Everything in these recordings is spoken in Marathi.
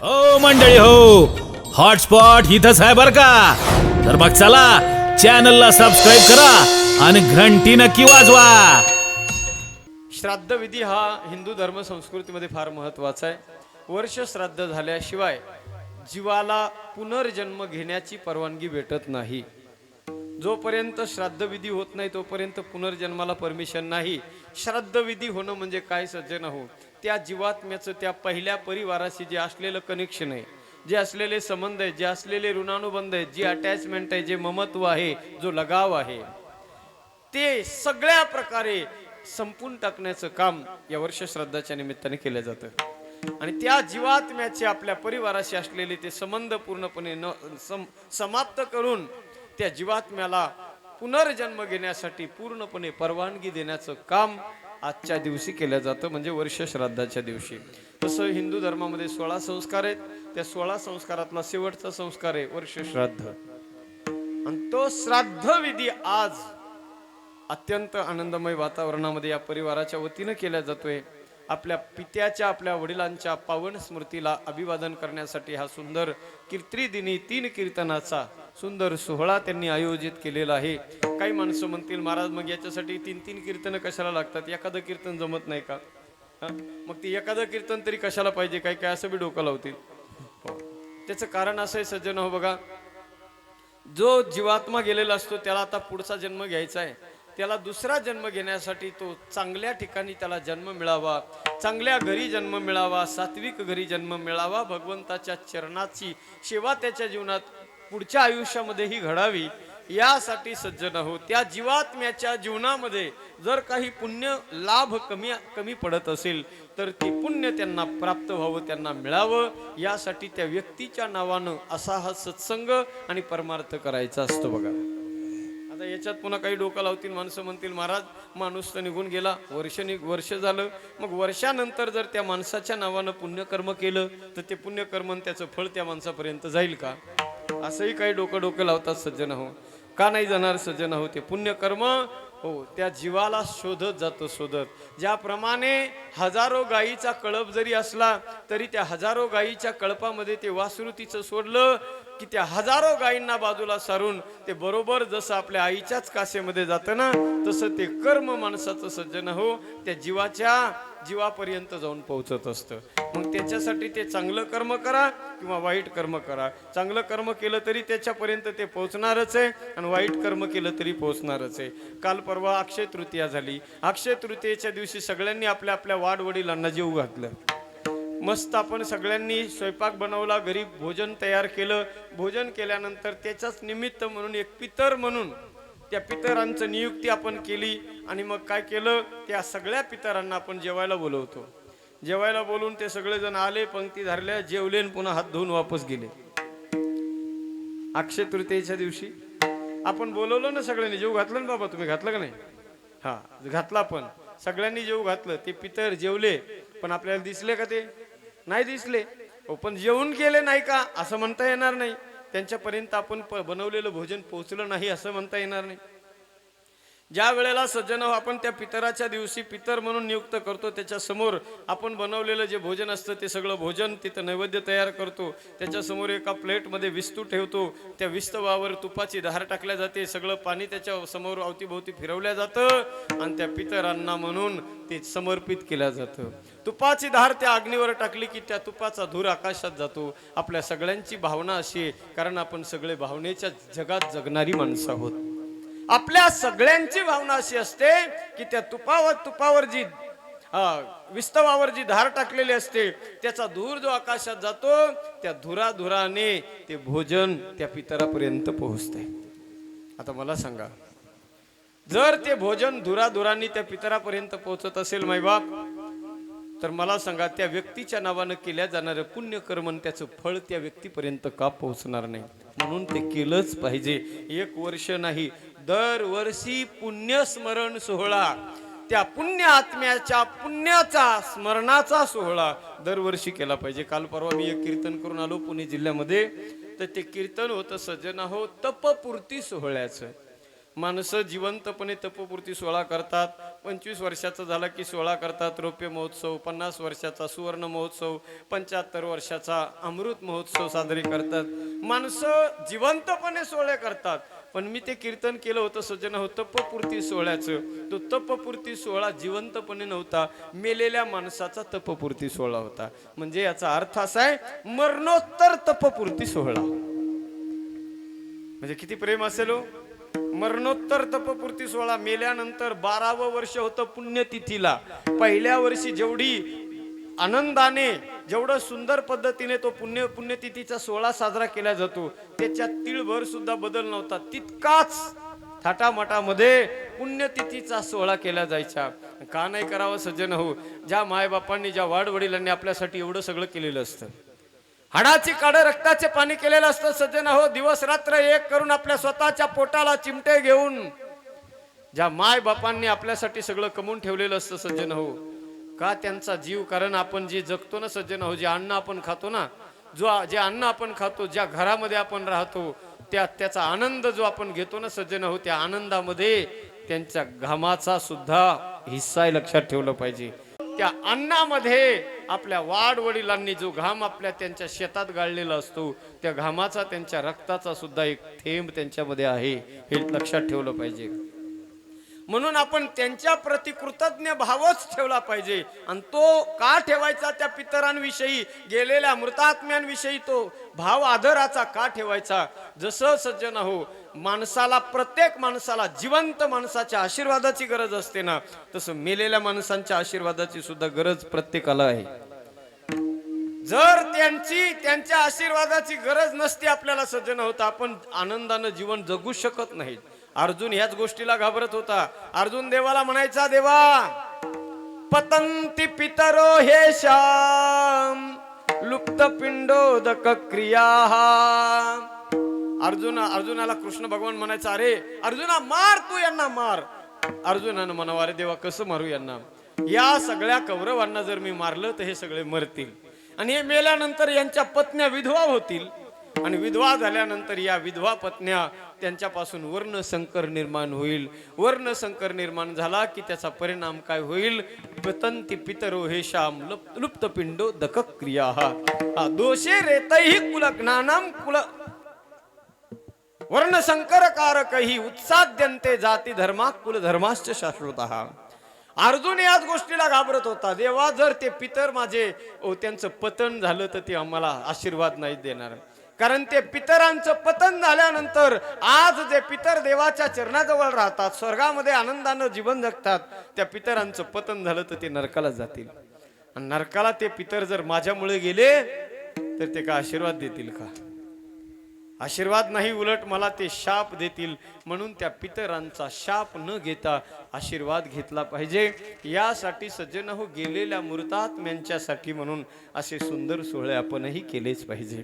हो मंडळी हो, हॉटस्पॉट इथंच आहे बर का. तर मग चला चॅनलला सबस्क्राईब करा आणि घंटी नक्की वाजवा. श्राद्ध विधी हा हिंदू धर्म संस्कृतीमध्ये फार महत्त्वाचा आहे. वर्ष श्राद्ध झाल्याशिवाय जीवाला पुनर्जन्म घेण्याची परवानगी भेटत नाही. जोपर्यंत श्राद्ध विधी होत नाही तोपर्यंत पुनर्जन्माला परमिशन नाही. श्राद्ध विधी होणं म्हणजे काय सज्जन हो, त्या जीवात्म्याचं त्या पहिल्या परिवाराशी जे असलेलं कनेक्शन आहे, जे असलेले संबंध आहे, जे असलेले ऋणानुबंध आहे, जी अटॅचमेंट आहे, जे ममत्व आहे, जो लगाव आहे, ते सगळ्या प्रकारे संपून टाकण्याचं काम या वर्ष श्राद्धाच्या निमित्ताने केलं जातं. आणि त्या जीवात्म्याचे आपल्या परिवाराशी असलेले ते संबंध पूर्णपणे समाप्त करून त्या जीवात्म्याला पुनर्जन्म घेण्यासाठी पूर्णपणे परवानगी देण्याचं काम आजच्या दिवशी केलं जातं, म्हणजे वर्ष श्राद्धाच्या दिवशी. तसं हिंदू धर्मामध्ये 16 संस्कार आहेत. त्या 16 संस्कारातला शेवटचा संस्कार आहे वर्ष श्राद्ध. आणि तो श्राद्ध विधी आज अत्यंत आनंदमय वातावरणामध्ये या परिवाराच्या वतीनं केला जातोय. आपल्या पित्याच्या, आपल्या वडिलांच्या पावन स्मृतीला अभिवादन करण्यासाठी हा सुंदर कीर्तनी 3 कीर्तनाचा सुंदर सोहळा त्यांनी आयोजित केलेला आहे. काही माणसं म्हणतील, महाराज मग याच्यासाठी 3 कीर्तन कशाला लागतात, एखादं कीर्तन जमत नाही का? मग ते एखादं कीर्तन तरी कशाला पाहिजे, काय काय असं बी डोकं लावतील. त्याचं कारण असं आहे सज्जन हो, बघा, जो जीवात्मा गेलेला असतो त्याला आता पुढचा जन्म घ्यायचा आहे. त्याला दुसरा जन्म घेण्यासाठी तो चांगल्या ठिकाणी त्याला जन्म मिळावा, चांगल्या घरी जन्म मिळावा, सात्विक घरी जन्म मिळावा, भगवंताच्या चरणाची सेवा त्याच्या जीवनात पुढच्या आयुष्यामध्येही घडावी, यासाठी सज्जन हो, त्या जीवात्म्याच्या जीवनामध्ये जर काही पुण्य लाभ कमी पडत असेल तर ते पुण्य त्यांना प्राप्त व्हावं, त्यांना मिळावं, यासाठी त्या व्यक्तीच्या नावानं असा हा सत्संग आणि परमार्थ करायचा असतो. बघा, आता याच्यात पुन्हा काही डोकं लावतील माणसं, म्हणतील महाराज माणूस तर निघून गेला, वर्ष झालं, मग वर्षानंतर जर त्या माणसाच्या नावानं पुण्यकर्म केलं तर ते पुण्यकर्म त्याचं फळ त्या माणसापर्यंत जाईल का? असंही काही डोकं लावतात सज्जन हो. का नाही जाणार सज्जन हो? ते पुण्यकर्म हो त्या जीवाला शोधत जातं. ज्याप्रमाणे हजारो गायीचा कळप जरी असला तरी त्या हजारो गायीच्या कळपामध्ये ते वासरू तिचं सोडलं की त्या हजारो गायींना बाजूला सारून ते बरोबर जसं आपल्या आईच्याच कासेमध्ये जातं ना, तसं ते कर्म माणसाचं सज्जन हो त्या जीवापर्यंत जाऊन पोहोचत असतं. मग त्याच्यासाठी ते चांगलं कर्म करा किंवा वाईट कर्म करा. चांगलं कर्म केलं तरी त्याच्यापर्यंत ते पोहोचणारच आहे आणि वाईट कर्म केलं तरी पोहोचणारच आहे. काल परवा अक्षय तृतीया झाली. अक्षय तृतीयेच्या दिवशी सगळ्यांनी आपल्या आपल्या वाडवडिलांना जेवू घातलं. मस्त आपण सगळ्यांनी स्वयंपाक बनवला, घरी भोजन तयार केलं. भोजन केल्यानंतर त्याचाच निमित्त म्हणून एक पितर म्हणून त्या पितरांचं नियुक्ती आपण केली. आणि मग काय केलं, त्या सगळ्या पितरांना आपण जेवायला बोलवतो. जेवायला बोलून ते सगळेजण आले, पंक्ती धरल्या, जेवले आणि पुन्हा हात धुवून वापस गेले. अक्षय तृतीयेच्या दिवशी आपण बोलवलं ना, सगळ्यांनी जेवू घातलं ना. बाबा तुम्ही घातलं का नाही? हा घातला. पण सगळ्यांनी जेवू घातलं. ते पितर जेवले पण आपल्याला दिसले का? ते नाही दिसले. पण जेवून गेले नाही का असं म्हणता येणार नाही. त्यांच्यापर्यंत आपण बनवलेलं भोजन पोहोचलं नाही असं म्हणता येणार नाही. ज्या वेळेला सज्जन आपण त्या पितराच्या दिवशी पितर म्हणून नियुक्त करतो, त्याच्या समोर आपण बनवलेलं जे भोजन असतं ते सगळं भोजन तिथं नैवेद्य तयार करतो. त्याच्यासमोर एका प्लेटमध्ये विस्तू ठेवतो. त्या विस्तवावर तुपाची धार टाकल्या जाते. सगळं पाणी त्याच्या समोर अवतीभोवती फिरवल्या जातं आणि त्या पितरांना म्हणून ते समर्पित केलं जातं. तुपाची धार त्या अग्नीवर टाकली की त्या तुपाचा धूर आकाशात जातो. आपल्या सगळ्यांची भावना अशी आहे, कारण आपण सगळे भावनेच्या जगात जगणारी माणसं आहोत. आपल्या सगळ्यांची भावना अशी असते की त्या तुपावर जी विस्तवावर जी धार टाकलेली असते त्याचा धूर जो आकाशात जातो, त्या धुराने ते भोजन त्या पितरापर्यंत पोहोचते. आता मला सांगा, जर ते भोजन धुराने त्या पितरापर्यंत पोहोचत असेल मायबाप, तर मला सांगा त्या व्यक्तीच्या नावानं केल्या जाणारं पुण्यकर्म त्याचं फळ त्या व्यक्तीपर्यंत का पोहोचणार नाही? म्हणून ते केलंच पाहिजे. 1 वर्ष नाही, दरवर्षी पुण्यस्मरण सोहळा, त्या पुण्य आत्म्याच्या पुण्याचा स्मरणाचा सोहळा दरवर्षी केला पाहिजे. काल परवा मी एक कीर्तन करून आलो पुणे जिल्ह्यामध्ये. तर ते कीर्तन होतं सज्जन हो तपपूर्ती सोहळ्याचं. माणसं जिवंतपणे तपपूर्ती सोहळा करतात. 25 वर्षाचा झाला की सोहळा करतात, रौप्य महोत्सव. 50 वर्षाचा सुवर्ण महोत्सव, 75 वर्षाचा अमृत महोत्सव साजरे करतात. माणसं जिवंतपणे सोहळे करतात. पण मी ते कीर्तन केलं होतं सज्जन हो, तपपूर्ती सोहळ्याचं. तो तपपूर्ती सोहळा जिवंतपणे नव्हता, मेलेल्या माणसाचा तपपूर्ती सोहळा होता. म्हणजे याचा अर्थ असा आहे, मरणोत्तर तपपूर्ती सोहळा. म्हणजे किती प्रेम असेल हो. मरणोत्तर तपपूर्ती सोहळा. मेल्यानंतर 12वं वर्ष होतं पुण्यतिथीला. पहिल्या वर्षी जेवढी आनंदाने, जेवढं सुंदर पद्धतीने तो पुण्यतिथीचा सोहळा साजरा केला जातो, त्याच्यात तिळभर सुद्धा बदल नव्हता. तितकाच थाटामाटामध्ये पुण्यतिथीचा सोहळा केला जायचा. का नाही करावं सज्जन हो? ज्या मायबापांनी, ज्या वाडवडिलांनी आपल्यासाठी एवढं सगळं केलेलं असतं, हाडाची काढ रक्ताचे पाणी केलेलं असतं सज्जन हो, दिवस रात्र एक करून आपल्या स्वतःच्या पोटाला चिमटे घेऊन ज्या माय बापांनी आपल्यासाठी सगळं कमवून ठेवलेलं असतं सज्जन हो, का त्यांचा जीव? कारण आपण जे जगतो ना सज्जन हो, जे अन्न आपण खातो ना, जे अन्न आपण खातो, ज्या घरामध्ये आपण राहतो, त्याचा आनंद जो आपण घेतो ना सज्जन हो, त्या आनंदामध्ये त्यांच्या घामाचा सुद्धा हिस्सा आहे, लक्षात ठेवलं पाहिजे. त्या अन्नामध्ये आपल्या वाडवडिलांनी जो घाम आपल्या त्यांच्या शेतात गाळलेला असतो, त्या घामाचा, त्यांच्या रक्ताचा सुद्धा एक थेंब त्यांच्यामध्ये आहे, हे लक्षात ठेवलं पाहिजे. म्हणून आपण त्यांच्या प्रति कृतज्ञ भावच ठेवला पाहिजे. आणि तो का ठेवायचा? त्या पितरांविषयी, गेलेल्या मृतात्म्यांविषयी तो भाव आदराचा का ठेवायचा? जसं सज्जन हो, माणसाला, प्रत्येक माणसाला, जिवंत माणसाच्या आशीर्वादाची गरज असते ना, तसं मेलेल्या माणसांच्या आशीर्वादाची सुद्धा गरज प्रत्येकाला आहे. जर त्यांच्या आशीर्वादाची गरज नसती आपल्याला सज्जन होता, आपण आनंदानं जीवन जगू शकत नाही. अर्जुन ह्याच गोष्टीला घाबरत होता. अर्जुन देवाला म्हणायचा, देवा, पतंती पितरो हे श्याम लुप्त पिंडोदक क्रिया. अर्जुनाला कृष्ण भगवान म्हणायचा, अरे अर्जुना, मार, तू यांना मार. अर्जुनानं म्हणावं, अरे देवा, कसं मारू यांना? या सगळ्या कौरवांना जर मी मारलं तर हे सगळे मरतील, आणि हे मेल्यानंतर यांच्या पत्न्या विधवा होतील, आणि विधवा झाल्यानंतर या विधवा पत्न्या, त्यांच्यापासून वर्णसंकर निर्माण होईल. वर्णसंकर निर्माण झाला की त्याचा परिणाम काय होईल? पतंती पितरो हे श्याम लुप्त पिंडो दक क्रिया. दोषे रेतही कुलज्ञानम कुल वर्णसंकरकारकही उत्साद्यन्ते जाती धर्मा कुल धर्माश्च शाश्वतः. अर्जुन याच गोष्टीला घाबरत होता. देवा, जर ते पितर माझे त्यांचं पतन झालं तर ते आम्हाला आशीर्वाद नाही देणार. कारण ते पितरांचं पतन झाल्यानंतर आज जे पितर देवाच्या चरणाजवळ राहतात, स्वर्गामध्ये आनंदानं जीवन जगतात, त्या पितरांचं पतन झालं तर ते नरकाला जातील. आणि नरकाला ते पितर जर माझ्यामुळे गेले तर ते का आशीर्वाद देतील का? आशीर्वाद नाही, उलट मला ते शाप देतील. म्हणून त्या पितरांचा शाप न घेता आशीर्वाद घेतला पाहिजे. यासाठी सज्जन हो, गेलेल्या मृतात्म्यांच्यासाठी म्हणून असे सुंदर सोहळे आपणही केलेच पाहिजे.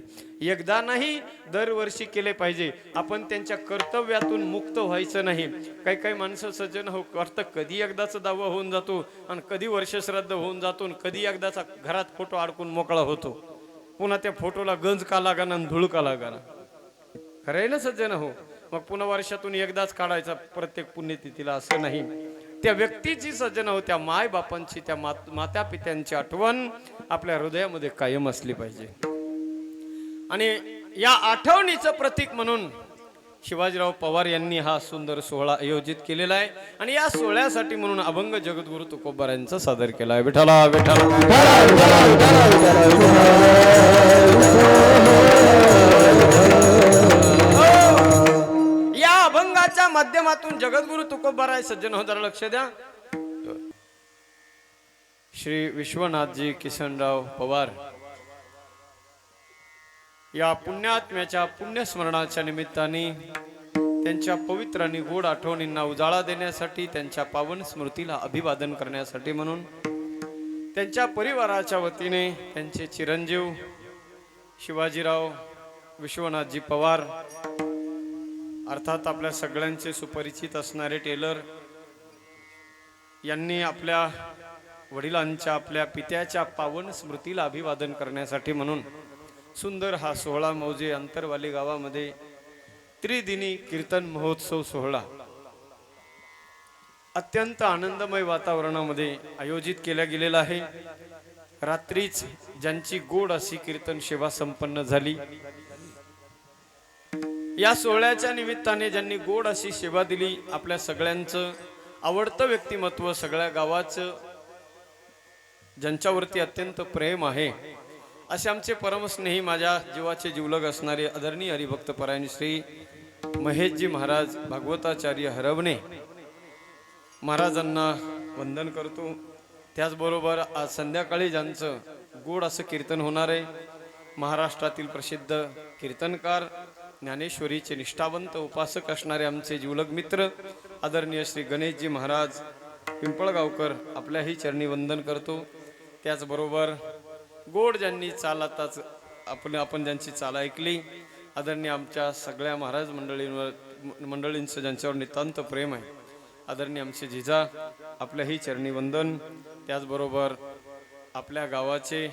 एकदा नाही, दरवर्षी केले पाहिजे. आपण त्यांच्या कर्तव्यातून मुक्त व्हायचं नाही. काही काही माणसं सज्जन हो करतं, कधी एकदाचा दावा होऊन जातो आणि कधी वर्षश्राद्ध होऊन जातो, आणि कधी एकदाचा घरात फोटो अडकून मोकळा होतो. पुन्हा त्या फोटोला गंज का लागाना आणि धूळ का लागाना? खरं आहे ना सज्जन हो? मग पुन्हा वर्षातून एकदाच काढायचा प्रत्येक पुण्यतिथीला, असं नाही. त्या व्यक्तीची सज्जन हो, त्या माय बापांची, त्या माता पित्यांची आठवण आपल्या हृदयामध्ये कायम असली पाहिजे. आणि या आठवणीचं प्रतीक म्हणून शिवाजीराव पवार यांनी हा सुंदर सोहळा आयोजित केलेला आहे. आणि या सोहळ्यासाठी म्हणून अभंग जगद्गुरु तुकोबा यांचा सादर केला आहे. विठ्ठला विठ्ठला. या अभंगाच्या माध्यमातून जगद्गुरु तुकोबाराय सज्जन हो, जरा लक्ष द्या. श्री विश्वनाथजी किसनराव पवार या पुण्यात्म्याच्या पुण्यस्मरणाच्या निमित्ताने, त्यांच्या पवित्र आणि गोड आठवणींना उजाळा देण्यासाठी, त्यांच्या पावन स्मृतीला अभिवादन करण्यासाठी म्हणून त्यांच्या परिवाराच्या वतीने त्यांचे चिरंजीव शिवाजीराव विश्वनाथजी पवार, अर्थात आपल्या सगळ्यांचे सुपरिचित असणारे टेलर, यांनी आपल्या वडिलांच्या, आपल्या पित्याच्या पावन स्मृतीला अभिवादन करण्यासाठी म्हणून सुंदर हा सोहळा मौजे अंतरवाली गावामध्ये त्रिदिनी कीर्तन महोत्सव सोहळा अत्यंत आनंदमय वातावरणामध्ये आयोजित केला गेलेला आहे. रात्रीच ज्यांची गोड अशी कीर्तन सेवा संपन्न झाली, या सोहळ्याच्या निमित्ताने ज्यांनी गोड अशी सेवा दिली, आपल्या सगळ्यांचं आवडतं व्यक्तिमत्व, सगळ्या गावाचं ज्यांच्यावरती अत्यंत प्रेम आहे, असे आमचे परमस्नेही माझ्या जीवाचे जीवलग असणारे आदरणीय हरिभक्त परायण श्री महेशजी महाराज भागवताचार्य हरवणे महाराजांना वंदन करतो. त्याचबरोबर आज संध्याकाळी ज्यांचं गोड असं कीर्तन होणार आहे, महाराष्ट्रातील प्रसिद्ध कीर्तनकार, ज्ञानेश्वरीचे निष्ठावंत उपासक असणारे आमचे जीवलग मित्र आदरणीय श्री गणेशजी महाराज पिंपळगावकर, आपल्याही चरणी वंदन करतो. त्याचबरोबर गोड ज्यांनी चाल आताच आपण ज्यांची चाल ऐकली, आदरणीय आमच्या सगळ्या महाराज मंडळींचं ज्यांच्यावर नितांत प्रेम आहे, आदरणीय आमचे जिजा, आपल्याही चरणी वंदन. त्याचबरोबर आपल्या गावाचे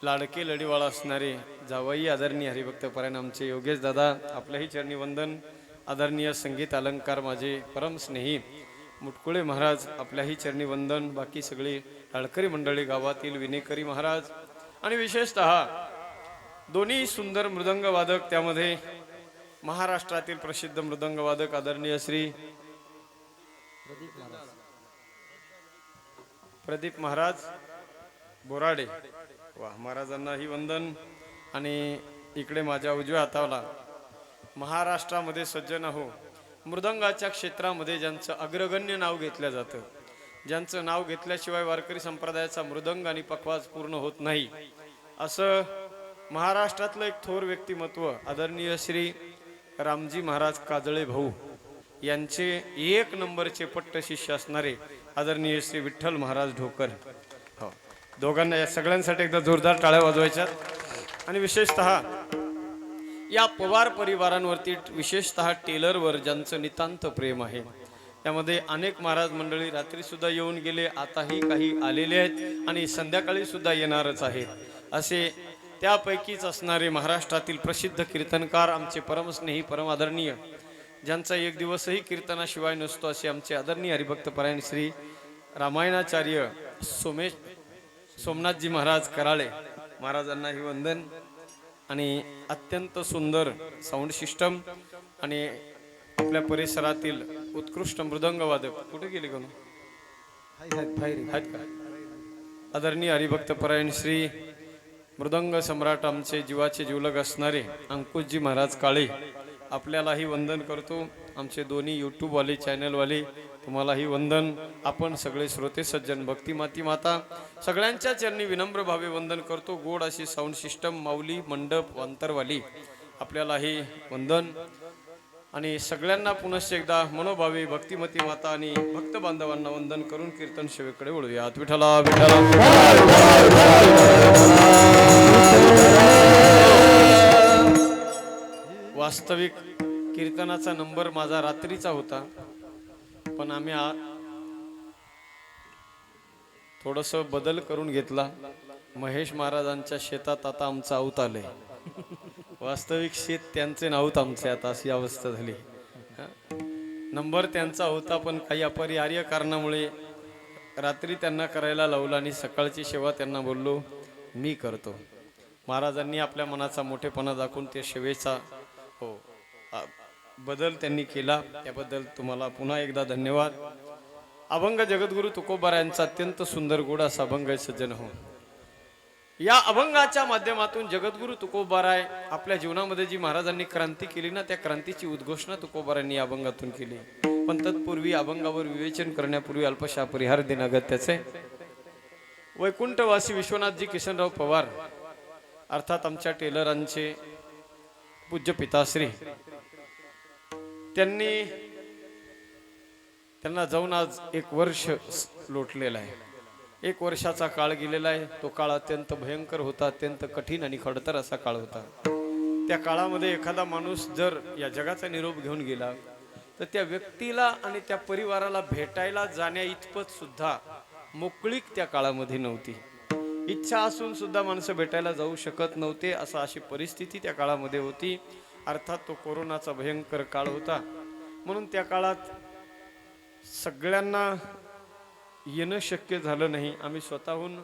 लाडके लढीवाळा असणारे जावई आदरणीय हरिभक्त परायण आमचे योगेश दादा, आपल्याही चरणी वंदन. आदरणीय संगीत अलंकार माझे परमस्नेही मुटकुळे महाराज, आपल्याही चरणी वंदन. बाकी सगळी लाडकरी मंडळी, गावातील विनेकरी महाराज आणि विशेषतः दोन्ही सुंदर मृदंग वादक, त्यामध्ये महाराष्ट्रातील प्रसिद्ध मृदंग वादक आदरणीय श्री प्रदीप महाराज बोराडे, वा, महाराजांनाही वंदन. आणि इकडे माझ्या उजव्या हाताला महाराष्ट्रामध्ये सज्जन हो, मृदंगाच्या क्षेत्रामध्ये ज्यांचं अग्रगण्य नाव घेतलं जातं, ज्यांचं नाव घेतल्याशिवाय वारकरी संप्रदायाचा मृदंग आणि पखवाज पूर्ण होत नाही, असं महाराष्ट्रातलं एक थोर व्यक्तिमत्व आदरणीय श्री रामजी महाराज काजळे भाऊ यांचे एक नंबरचे पट्ट शिष्य असणारे आदरणीय श्री विठ्ठल महाराज ढोकर. हो, दोघांना, या सगळ्यांसाठी एकदा जोरदार टाळ्या वाजवायच्यात. आणि विशेषतः या पवार परिवारांवरती, विशेषतः टेलरवर ज्यांचं नितांत प्रेम आहे, त्यामध्ये अनेक महाराज मंडळी रात्री सुद्धा येऊन गेले, आताही काही आलेले आहेत आणि संध्याकाळी सुद्धा येणारच आहेत. असे त्यापैकीच असणारे महाराष्ट्रातील प्रसिद्ध कीर्तनकार, आमचे परमस्नेही परम आदरणीय, ज्यांचा एक दिवसही कीर्तनाशिवाय नसतो, असे आमचे आदरणीय हरिभक्त परायण श्री रामायणाचार्य सोमनाथजी महाराज कराळे, महाराजांनाही वंदन. आणि अत्यंत सुंदर साऊंड सिस्टम आणि आपल्या परिसरातील उत्कृष्ट मृदंग वादक, कुठे गेले कोण आहेत का, आदरणीय हरिभक्त परायण श्री मृदंग सम्राट, आमचे जीवाचे जीवलग असणारे अंकुशजी महाराज काळे, आपल्यालाही वंदन करतो. आमचे दोन्ही यूट्यूबवाले चॅनलवाले, तुम्हालाही वंदन. आपण सगळे श्रोते सज्जन, भक्तिमाती माता, सगळ्यांच्या चरणी विनम्र भावे वंदन करतो. गोड अशी साऊंड सिस्टम, माऊली, मंडप, अंतरवाली, आपल्यालाही वंदन. आणि सगळ्यांना पुनश्च एकदा मनोभावे भक्तिमती माता आणि भक्त बांधवांना वंदन करून कीर्तन सेवेकडे वळूयात. विठ्ठला विठ्ठला. वास्तविक कीर्तनाचा नंबर माझा रात्रीचा होता, पण आम्ही थोडस बदल करून घेतला. महेश महाराजांच्या शेतात आता आमचं आऊत आलंय. वास्तविक शेत त्यांचे नाऊत आमचे, आता अशी अवस्था झाली. नंबर त्यांचा होता, पण काही अपरिहार्य कारणामुळे रात्री त्यांना करायला लावला आणि सकाळची सेवा त्यांना बोललो मी करतो. महाराजांनी आपल्या मनाचा मोठेपणा दाखवून ते सेवेचा बदल त्यांनी केला, त्याबद्दल तुम्हाला पुन्हा एकदा धन्यवाद. अभंग जगद्गुरु तुकोबारायांचा अत्यंत सुंदर गोड असा अभंग सज्जन हो. या अभंगाच्या माध्यमातून जगद्गुरु तुकोबाराय आपल्या जीवनामध्ये जी महाराजांनी क्रांती केली ना, त्या क्रांतीची उद्घोषणा तुकोबारायांनी या अभंगातून केली. पण तत्पूर्वी अभंगावर विवेचन करण्यापूर्वी अल्पशा परिहार देणं अगत्याचे. वैकुंठवासी विश्वनाथजी किसनराव पवार, अर्थात आमच्या टेलरांचे पूज्य पिताश्री, त्यांना जाऊन आज 1 वर्ष लोटलेलं आहे. 1 वर्षाचा काळ गेलेला आहे. तो काळ अत्यंत भयंकर होता, अत्यंत कठीण आणि खडतर असा काळ होता. त्या काळामध्ये एखादा माणूस जर या जगाचा निरोप घेऊन गेला, तर त्या व्यक्तीला आणि त्या परिवाराला भेटायला जाण्या इतपत सुद्धा मोकळीक त्या काळामध्ये नव्हती. इच्छा असून सुद्धा माणसं भेटायला जाऊ शकत नव्हते, अशी परिस्थिती त्या काळामध्ये होती. अर्थात तो कोरोनाचा भयंकर काळ होता. म्हणून त्या काळात सगळ्यांना येणं शक्य झालं नाही. आम्ही स्वतःहून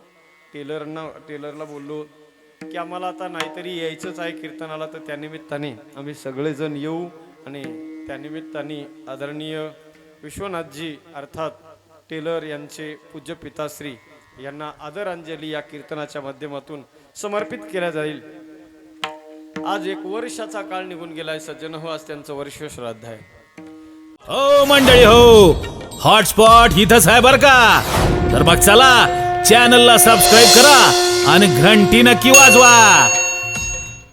टेलरला बोललो की आम्हाला आता नाहीतरी यायचंच आहे कीर्तनाला, तर त्यानिमित्ताने आम्ही सगळेजण येऊ. आणि त्यानिमित्ताने आदरणीय विश्वनाथजी अर्थात टेलर यांचे पूज्य पिताश्री यांना आदरांजली या कीर्तनाच्या माध्यमातून समर्पित केल्या जाईल. आज 1 वर्षाचा काळ निघून गेलाय सज्जन हो, आज त्यांचं वर्ष श्राद्ध आहे. हो मंडळी हो, हॉटस्पॉट इथंच आहे बर का. तर मग चला चॅनलला सबस्क्राईब करा आणि घंटी नक्की वाजवा.